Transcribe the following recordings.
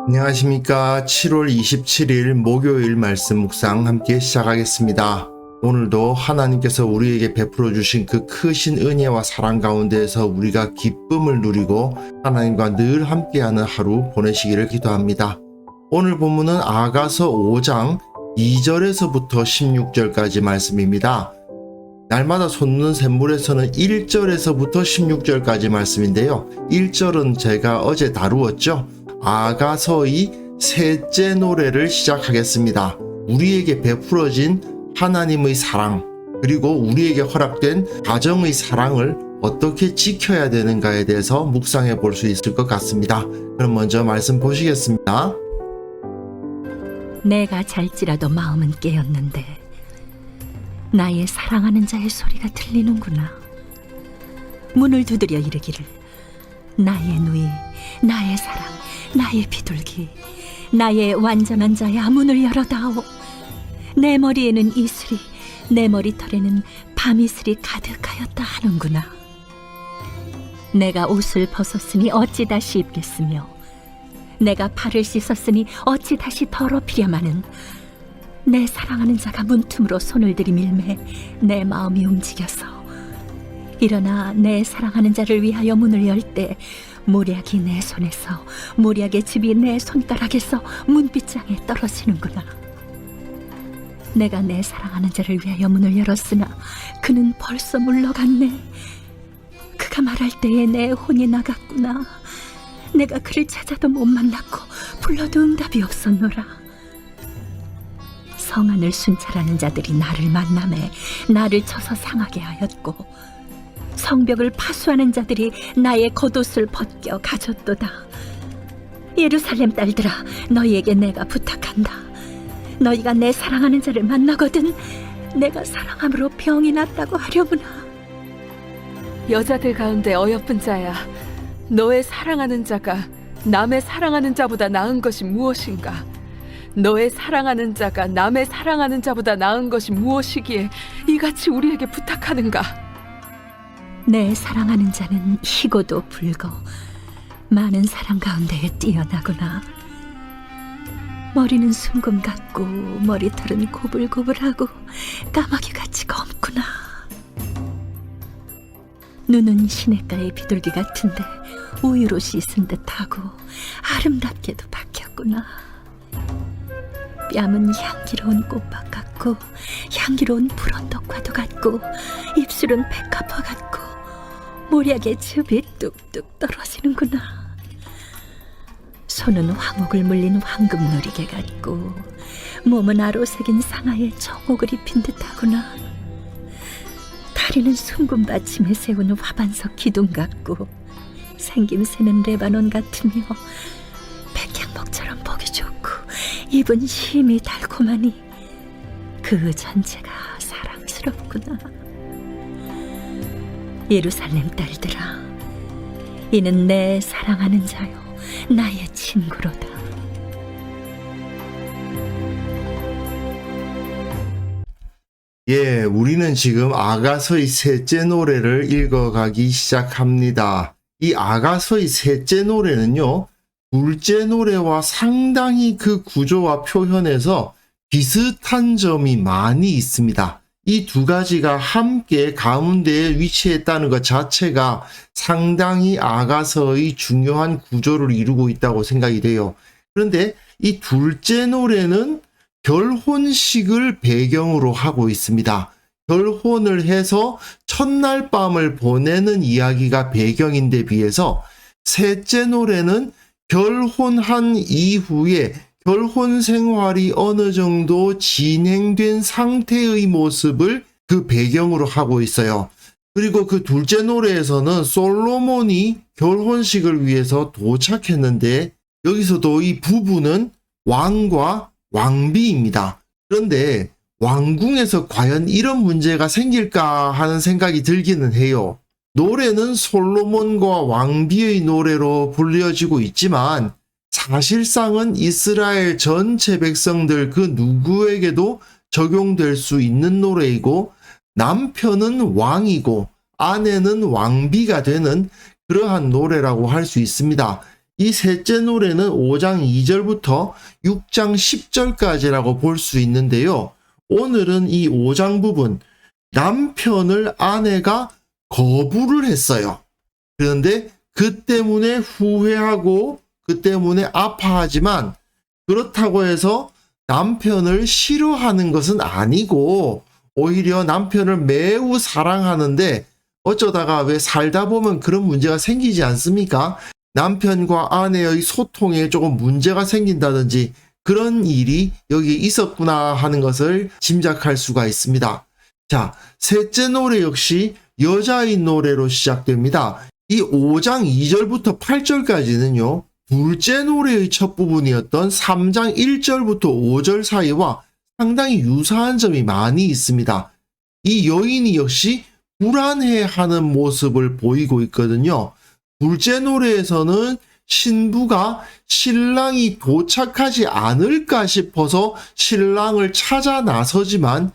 안녕하십니까. 7월 27일 목요일 말씀 묵상 함께 시작하겠습니다. 오늘도 하나님께서 우리에게 베풀어 주신 그 크신 은혜와 사랑 가운데에서 우리가 기쁨을 누리고 하나님과 늘 함께하는 하루 보내시기를 기도합니다. 오늘 본문은 아가서 5장 2절에서부터 16절까지 말씀입니다. 날마다 솟는 샘물에서는 1절에서부터 16절까지 말씀인데요. 1절은 제가 어제 다루었죠. 아가서의 셋째 노래를 시작하겠습니다. 우리에게 베풀어진 하나님의 사랑, 그리고 우리에게 허락된 가정의 사랑을 어떻게 지켜야 되는가에 대해서 묵상해 볼 수 있을 것 같습니다. 그럼 먼저 말씀 보시겠습니다. 내가 잘지라도 마음은 깨었는데 나의 사랑하는 자의 소리가 들리는구나. 문을 두드려 이르기를 나의 누이, 나의 사랑, 나의 비둘기, 나의 완전한 자야, 문을 열어다오. 내 머리에는 이슬이, 내 머리털에는 밤이슬이 가득하였다 하는구나. 내가 옷을 벗었으니 어찌 다시 입겠으며 내가 발을 씻었으니 어찌 다시 더럽히려마는. 내 사랑하는 자가 문틈으로 손을 들이밀매 내 마음이 움직여서 일어나 내 사랑하는 자를 위하여 문을 열 때 모략이 내 손에서, 모략의 즙이 내 손가락에서 문빗장에 떨어지는구나. 내가 내 사랑하는 자를 위하여 문을 열었으나 그는 벌써 물러갔네. 그가 말할 때에 내 혼이 나갔구나. 내가 그를 찾아도 못 만났고 불러도 응답이 없었노라. 성안을 순찰하는 자들이 나를 만나매 나를 쳐서 상하게 하였고 성벽을 파수하는 자들이 나의 겉옷을 벗겨 가졌도다. 예루살렘 딸들아, 너희에게 내가 부탁한다. 너희가 내 사랑하는 자를 만나거든 내가 사랑함으로 병이 낫다고 하려구나. 여자들 가운데 어여쁜 자야, 너의 사랑하는 자가 남의 사랑하는 자보다 나은 것이 무엇인가? 너의 사랑하는 자가 남의 사랑하는 자보다 나은 것이 무엇이기에 이같이 우리에게 부탁하는가? 내 사랑하는 자는 희고도 붉어 많은 사람 가운데에 뛰어나구나. 머리는 순금 같고 머리털은 고불고불하고 까마귀같이 검구나. 눈은 시냇가의 비둘기 같은데 우유로 씻은 듯하고 아름답게도 박혔구나. 뺨은 향기로운 꽃밭 같고 향기로운 불언덕과도 같고 입술은 백합화 같고 모략의 즙이 뚝뚝 떨어지는구나. 손은 황옥을 물린 황금 누리개 같고 몸은 아로새긴 상아의 정옥을 입힌 듯하구나. 다리는 순금 받침에 세운 화반석 기둥 같고 생김새는 레바논 같으며 백향목처럼 보기 좋고 입은 심이 달콤하니 그 전체가 사랑스럽구나. 예루살렘 딸들아, 이는 내 사랑하는 자요 나의 친구로다. 우리는 지금 아가서의 셋째 노래를 읽어가기 시작합니다. 이 아가서의 셋째 노래는요, 둘째 노래와 상당히 그 구조와 표현에서 비슷한 점이 많이 있습니다. 이 두 가지가 함께 가운데에 위치했다는 것 자체가 상당히 아가서의 중요한 구조를 이루고 있다고 생각이 돼요. 그런데 이 둘째 노래는 결혼식을 배경으로 하고 있습니다. 결혼을 해서 첫날 밤을 보내는 이야기가 배경인데 비해서 셋째 노래는 결혼한 이후에 결혼 생활이 어느 정도 진행된 상태의 모습을 그 배경으로 하고 있어요. 그리고 그 둘째 노래에서는 솔로몬이 결혼식을 위해서 도착했는데 여기서도 이 부부는 왕과 왕비입니다. 그런데 왕궁에서 과연 이런 문제가 생길까 하는 생각이 들기는 해요. 노래는 솔로몬과 왕비의 노래로 불려지고 있지만 사실상은 이스라엘 전체 백성들 그 누구에게도 적용될 수 있는 노래이고 남편은 왕이고 아내는 왕비가 되는 그러한 노래라고 할 수 있습니다. 이 셋째 노래는 5장 2절부터 6장 10절까지라고 볼 수 있는데요. 오늘은 이 5장 부분 남편을 아내가 거부를 했어요. 그런데 그 때문에 후회하고 그 때문에 아파하지만 그렇다고 해서 남편을 싫어하는 것은 아니고 오히려 남편을 매우 사랑하는데 어쩌다가 왜 살다 보면 그런 문제가 생기지 않습니까? 남편과 아내의 소통에 조금 문제가 생긴다든지 그런 일이 여기 있었구나 하는 것을 짐작할 수가 있습니다. 자, 셋째 노래 역시 여자의 노래로 시작됩니다. 이 5장 2절부터 8절까지는요. 둘째 노래의 첫 부분이었던 3장 1절부터 5절 사이와 상당히 유사한 점이 많이 있습니다. 이 여인이 역시 불안해하는 모습을 보이고 있거든요. 둘째 노래에서는 신부가 신랑이 도착하지 않을까 싶어서 신랑을 찾아 나서지만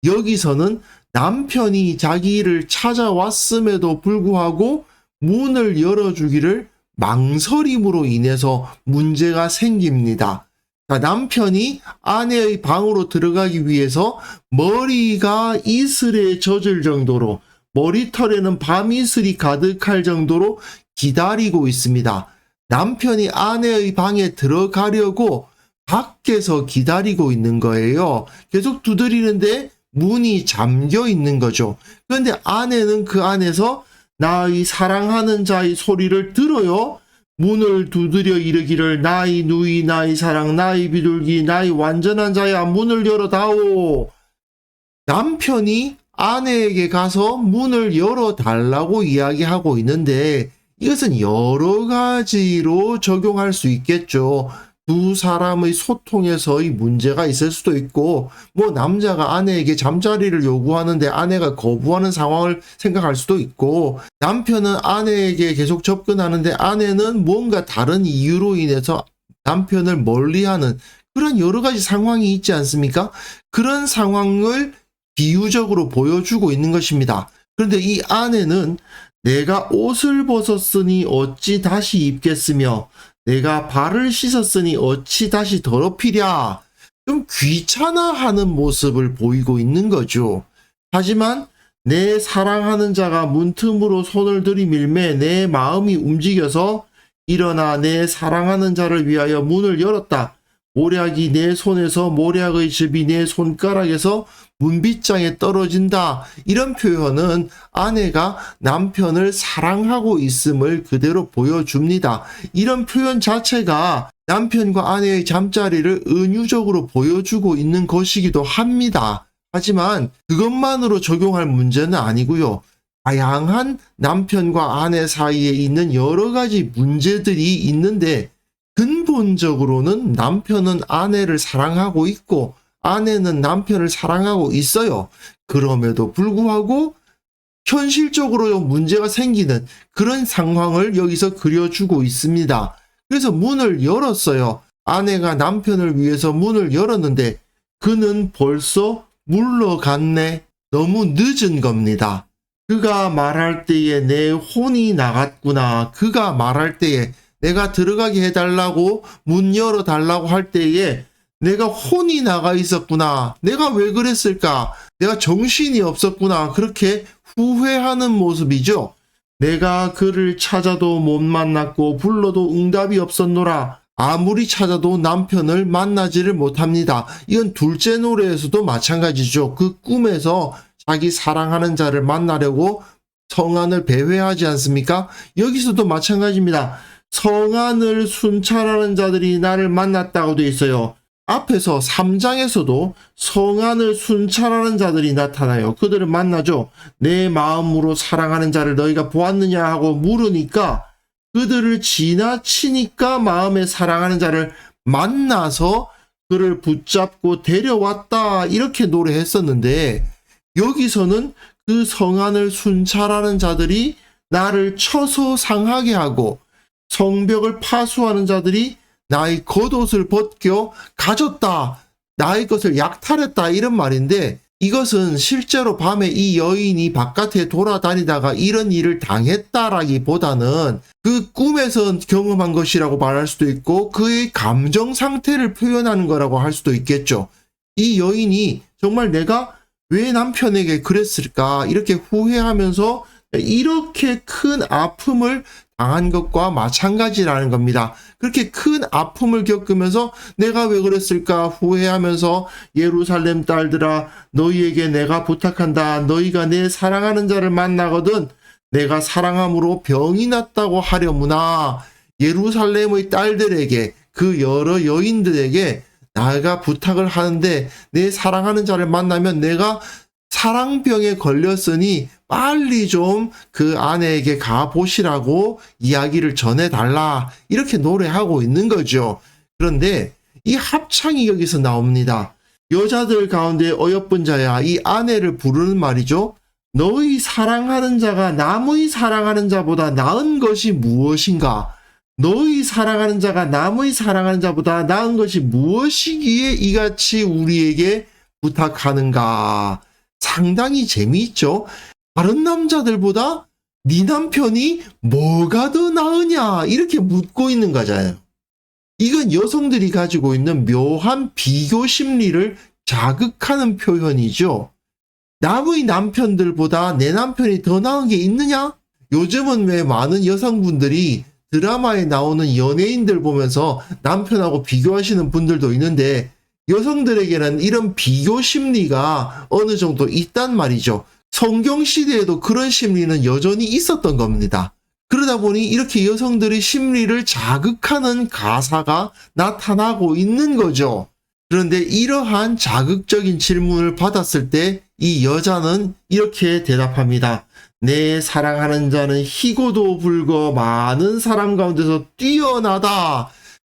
여기서는 남편이 자기를 찾아왔음에도 불구하고 문을 열어주기를 망설임으로 인해서 문제가 생깁니다. 남편이 아내의 방으로 들어가기 위해서 머리가 이슬에 젖을 정도로 머리털에는 밤이슬이 가득할 정도로 기다리고 있습니다. 남편이 아내의 방에 들어가려고 밖에서 기다리고 있는 거예요. 계속 두드리는데 문이 잠겨 있는 거죠. 그런데 아내는 그 안에서 나의 사랑하는 자의 소리를 들어요. 문을 두드려 이르기를 나의 누이 나의 사랑 나의 비둘기 나의 완전한 자야 문을 열어다오. 남편이 아내에게 가서 문을 열어달라고 이야기하고 있는데 이것은 여러 가지로 적용할 수 있겠죠. 두 사람의 소통에서의 문제가 있을 수도 있고 남자가 아내에게 잠자리를 요구하는데 아내가 거부하는 상황을 생각할 수도 있고 남편은 아내에게 계속 접근하는데 아내는 뭔가 다른 이유로 인해서 남편을 멀리하는 그런 여러 가지 상황이 있지 않습니까? 그런 상황을 비유적으로 보여주고 있는 것입니다. 그런데 이 아내는 내가 옷을 벗었으니 어찌 다시 입겠으며 내가 발을 씻었으니 어찌 다시 더럽히랴. 좀 귀찮아하는 모습을 보이고 있는 거죠. 하지만 내 사랑하는 자가 문틈으로 손을 들이밀매 내 마음이 움직여서 일어나 내 사랑하는 자를 위하여 문을 열었다. 모략이 내 손에서 모략의 즙이 내 손가락에서 문빗장에 떨어진다. 이런 표현은 아내가 남편을 사랑하고 있음을 그대로 보여줍니다. 이런 표현 자체가 남편과 아내의 잠자리를 은유적으로 보여주고 있는 것이기도 합니다. 하지만 그것만으로 적용할 문제는 아니고요. 다양한 남편과 아내 사이에 있는 여러 가지 문제들이 있는데 근본적으로는 남편은 아내를 사랑하고 있고 아내는 남편을 사랑하고 있어요. 그럼에도 불구하고 현실적으로 문제가 생기는 그런 상황을 여기서 그려주고 있습니다. 그래서 문을 열었어요. 아내가 남편을 위해서 문을 열었는데 그는 벌써 물러갔네. 너무 늦은 겁니다. 그가 말할 때에 내 혼이 나갔구나. 그가 말할 때에 내가 들어가게 해달라고 문 열어달라고 할 때에 내가 혼이 나가 있었구나. 내가 왜 그랬을까? 내가 정신이 없었구나. 그렇게 후회하는 모습이죠. 내가 그를 찾아도 못 만났고 불러도 응답이 없었노라. 아무리 찾아도 남편을 만나지를 못합니다. 이건 둘째 노래에서도 마찬가지죠. 그 꿈에서 자기 사랑하는 자를 만나려고 성안을 배회하지 않습니까? 여기서도 마찬가지입니다. 성안을 순찰하는 자들이 나를 만났다고 되어 있어요. 앞에서 3장에서도 성안을 순찰하는 자들이 나타나요. 그들을 만나죠. 내 마음으로 사랑하는 자를 너희가 보았느냐 하고 물으니까 그들을 지나치니까 마음에 사랑하는 자를 만나서 그를 붙잡고 데려왔다 이렇게 노래했었는데, 여기서는 그 성안을 순찰하는 자들이 나를 쳐서 상하게 하고 성벽을 파수하는 자들이 나의 겉옷을 벗겨 가졌다, 나의 것을 약탈했다 이런 말인데, 이것은 실제로 밤에 이 여인이 바깥에 돌아다니다가 이런 일을 당했다라기보다는 그 꿈에서 경험한 것이라고 말할 수도 있고 그의 감정 상태를 표현하는 거라고 할 수도 있겠죠. 이 여인이 정말 내가 왜 남편에게 그랬을까 이렇게 후회하면서 이렇게 큰 아픔을 당한 것과 마찬가지라는 겁니다. 그렇게 큰 아픔을 겪으면서 내가 왜 그랬을까 후회하면서 예루살렘 딸들아 너희에게 내가 부탁한다. 너희가 내 사랑하는 자를 만나거든 내가 사랑함으로 병이 났다고 하려무나. 예루살렘의 딸들에게 그 여러 여인들에게 내가 부탁을 하는데 내 사랑하는 자를 만나면 내가 사랑병에 걸렸으니 빨리 좀 그 아내에게 가보시라고 이야기를 전해달라 이렇게 노래하고 있는 거죠. 그런데 이 합창이 여기서 나옵니다. 여자들 가운데 어여쁜 자야 이 아내를 부르는 말이죠. 너희 사랑하는 자가 남의 사랑하는 자보다 나은 것이 무엇인가? 너희 사랑하는 자가 남의 사랑하는 자보다 나은 것이 무엇이기에 이같이 우리에게 부탁하는가? 상당히 재미있죠. 다른 남자들보다 네 남편이 뭐가 더 나으냐 이렇게 묻고 있는 거잖아요. 이건 여성들이 가지고 있는 묘한 비교 심리를 자극하는 표현이죠. 남의 남편들보다 내 남편이 더 나은 게 있느냐? 요즘은 왜 많은 여성분들이 드라마에 나오는 연예인들 보면서 남편하고 비교하시는 분들도 있는데, 여성들에게는 이런 비교 심리가 어느 정도 있단 말이죠. 성경 시대에도 그런 심리는 여전히 있었던 겁니다. 그러다 보니 이렇게 여성들의 심리를 자극하는 가사가 나타나고 있는 거죠. 그런데 이러한 자극적인 질문을 받았을 때 이 여자는 이렇게 대답합니다. 내 사랑하는 자는 희고도 불거 많은 사람 가운데서 뛰어나다.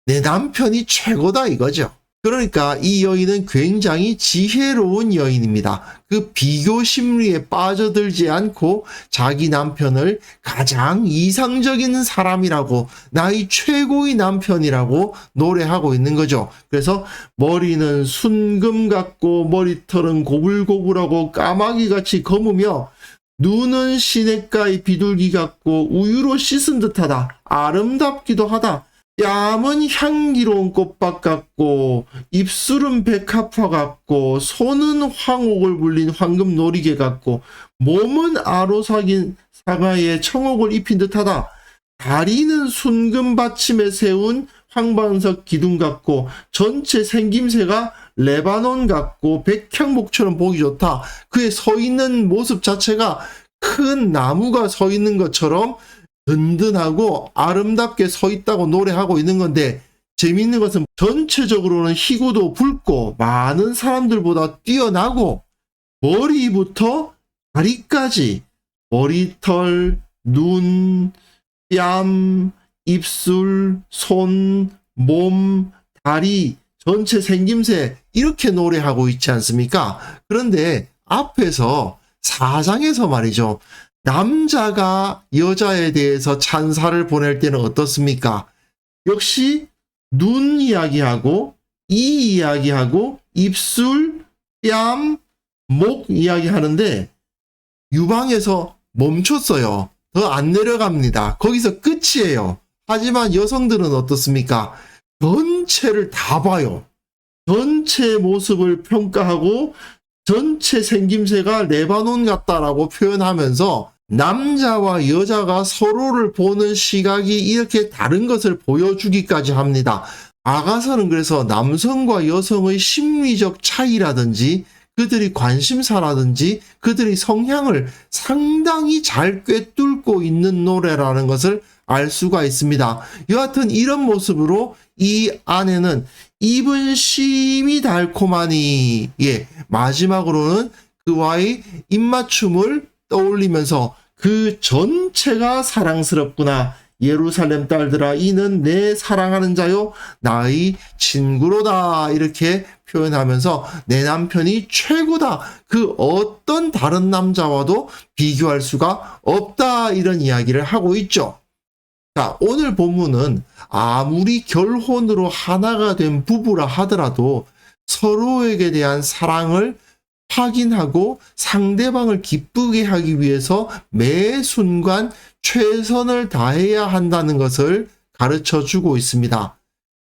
내 남편이 최고다 이거죠. 그러니까 이 여인은 굉장히 지혜로운 여인입니다. 그 비교 심리에 빠져들지 않고 자기 남편을 가장 이상적인 사람이라고, 나의 최고의 남편이라고 노래하고 있는 거죠. 그래서 머리는 순금 같고 머리털은 고불고불하고 까마귀같이 검으며 눈은 시냇가의 비둘기 같고 우유로 씻은 듯하다. 아름답기도 하다. 뺨은 향기로운 꽃밭 같고 입술은 백합화 같고 손은 황옥을 불린 황금 놀이개 같고 몸은 아로사긴 사과에 청옥을 입힌 듯하다. 다리는 순금 받침에 세운 황반석 기둥 같고 전체 생김새가 레바논 같고 백향목처럼 보기 좋다. 그의 서 있는 모습 자체가 큰 나무가 서 있는 것처럼 든든하고 아름답게 서 있다고 노래하고 있는 건데, 재미있는 것은 전체적으로는 희고도 붉고 많은 사람들보다 뛰어나고 머리부터 다리까지 머리털, 눈, 뺨, 입술, 손, 몸, 다리, 전체 생김새 이렇게 노래하고 있지 않습니까? 그런데 앞에서 4장에서 말이죠. 남자가 여자에 대해서 찬사를 보낼 때는 어떻습니까? 역시 눈 이야기하고 이 이야기하고 입술, 뺨, 목 이야기하는데 유방에서 멈췄어요. 더 안 내려갑니다. 거기서 끝이에요. 하지만 여성들은 어떻습니까? 전체를 다 봐요. 전체 모습을 평가하고 전체 생김새가 레바논 같다라고 표현하면서 남자와 여자가 서로를 보는 시각이 이렇게 다른 것을 보여주기까지 합니다. 아가서는 그래서 남성과 여성의 심리적 차이라든지 그들이 관심사라든지 그들의 성향을 상당히 잘 꿰뚫고 있는 노래라는 것을 알 수가 있습니다. 여하튼 이런 모습으로 이 아내는 입은 심이 달콤하니, 마지막으로는 그와의 입맞춤을 떠올리면서 그 전체가 사랑스럽구나, 예루살렘 딸들아 이는 내 사랑하는 자요 나의 친구로다 이렇게 표현하면서 내 남편이 최고다. 그 어떤 다른 남자와도 비교할 수가 없다. 이런 이야기를 하고 있죠. 자, 오늘 본문은 아무리 결혼으로 하나가 된 부부라 하더라도 서로에게 대한 사랑을 확인하고 상대방을 기쁘게 하기 위해서 매 순간 최선을 다해야 한다는 것을 가르쳐 주고 있습니다.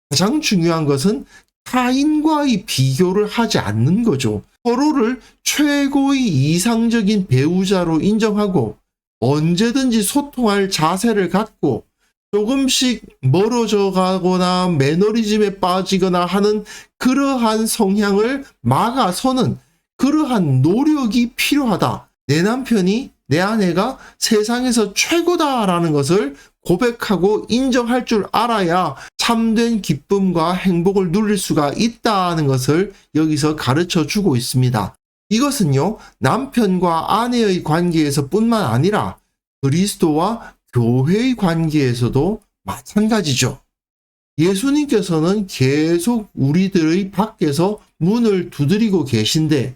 가장 중요한 것은 타인과의 비교를 하지 않는 거죠. 서로를 최고의 이상적인 배우자로 인정하고 언제든지 소통할 자세를 갖고 조금씩 멀어져 가거나 매너리즘에 빠지거나 하는 그러한 성향을 막아서는 그러한 노력이 필요하다. 내 남편이, 내 아내가 세상에서 최고다라는 것을 고백하고 인정할 줄 알아야 참된 기쁨과 행복을 누릴 수가 있다는 것을 여기서 가르쳐 주고 있습니다. 이것은요, 남편과 아내의 관계에서 뿐만 아니라 그리스도와 교회의 관계에서도 마찬가지죠. 예수님께서는 계속 우리들의 밖에서 문을 두드리고 계신데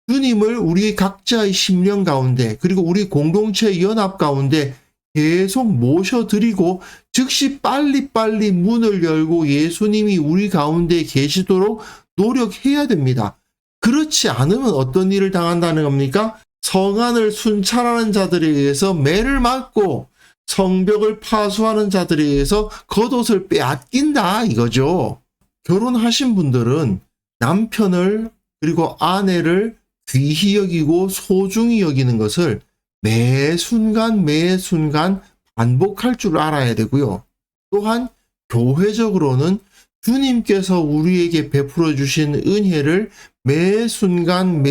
주님을 우리 각자의 심령 가운데 그리고 우리 공동체의 연합 가운데 계속 모셔드리고 즉시 빨리빨리 문을 열고 예수님이 우리 가운데 계시도록 노력해야 됩니다. 그렇지 않으면 어떤 일을 당한다는 겁니까? 성안을 순찰하는 자들에 의해서 매를 맞고 성벽을 파수하는 자들에 의해서 겉옷을 빼앗긴다 이거죠. 결혼하신 분들은 남편을 그리고 아내를 귀히 여기고 소중히 여기는 것을 매 순간 반복할 줄 알아야 되고요. 또한 교회적으로는 주님께서 우리에게 베풀어 주신 은혜를 매 순간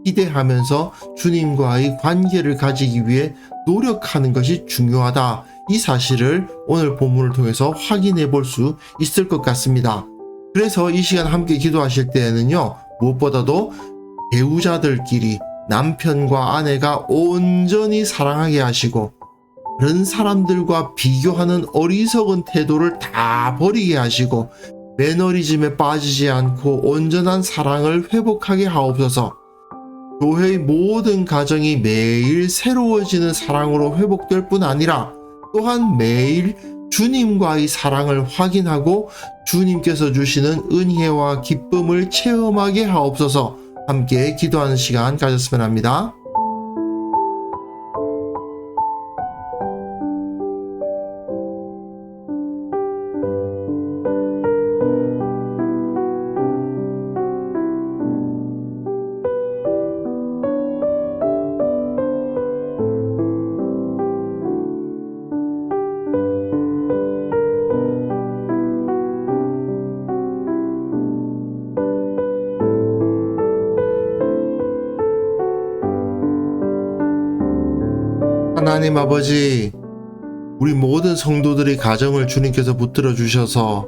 기대하면서 주님과의 관계를 가지기 위해 노력하는 것이 중요하다. 이 사실을 오늘 본문을 통해서 확인해 볼 수 있을 것 같습니다. 그래서 이 시간 함께 기도하실 때에는요, 무엇보다도 배우자들끼리 남편과 아내가 온전히 사랑하게 하시고 다른 사람들과 비교하는 어리석은 태도를 다 버리게 하시고 매너리즘에 빠지지 않고 온전한 사랑을 회복하게 하옵소서. 교회의 모든 가정이 매일 새로워지는 사랑으로 회복될 뿐 아니라 또한 매일 주님과의 사랑을 확인하고 주님께서 주시는 은혜와 기쁨을 체험하게 하옵소서. 함께 기도하는 시간 가졌으면 합니다. 하나님 아버지, 우리 모든 성도들의 가정을 주님께서 붙들어 주셔서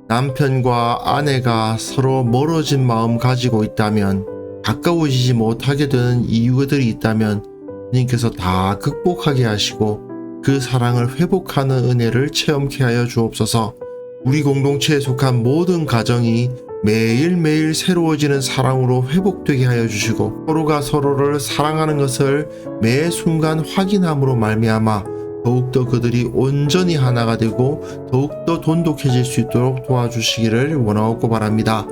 남편과 아내가 서로 멀어진 마음 가지고 있다면, 가까워지지 못하게 되는 이유들이 있다면 주님께서 다 극복하게 하시고 그 사랑을 회복하는 은혜를 체험케 하여 주옵소서. 우리 공동체에 속한 모든 가정이 매일매일 새로워지는 사랑으로 회복되게 하여 주시고 서로가 서로를 사랑하는 것을 매 순간 확인함으로 말미암아 더욱더 그들이 온전히 하나가 되고 더욱더 돈독해질 수 있도록 도와주시기를 원하옵고 바랍니다.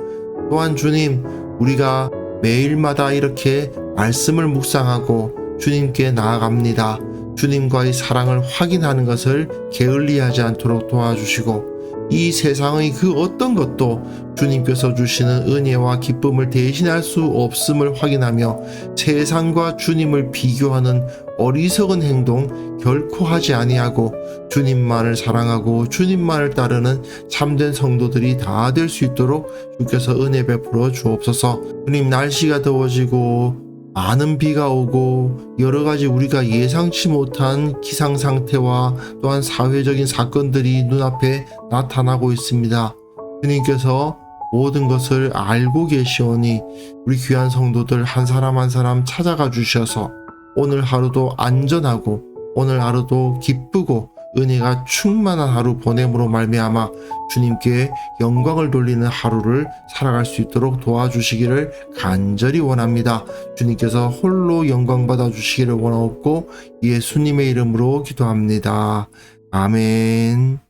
또한 주님, 우리가 매일마다 이렇게 말씀을 묵상하고 주님께 나아갑니다. 주님과의 사랑을 확인하는 것을 게을리하지 않도록 도와주시고 이 세상의 그 어떤 것도 주님께서 주시는 은혜와 기쁨을 대신할 수 없음을 확인하며 세상과 주님을 비교하는 어리석은 행동 결코 하지 아니하고 주님만을 사랑하고 주님만을 따르는 참된 성도들이 다 될 수 있도록 주께서 은혜 베풀어 주옵소서. 주님, 날씨가 더워지고 많은 비가 오고 여러 가지 우리가 예상치 못한 기상 상태와 또한 사회적인 사건들이 눈앞에 나타나고 있습니다. 주님께서 모든 것을 알고 계시오니 우리 귀한 성도들 한 사람 한 사람 찾아가 주셔서 오늘 하루도 안전하고 오늘 하루도 기쁘고 은혜가 충만한 하루 보냄으로 말미암아 주님께 영광을 돌리는 하루를 살아갈 수 있도록 도와주시기를 간절히 원합니다. 주님께서 홀로 영광 받아 주시기를 원하옵고 예수님의 이름으로 기도합니다. 아멘.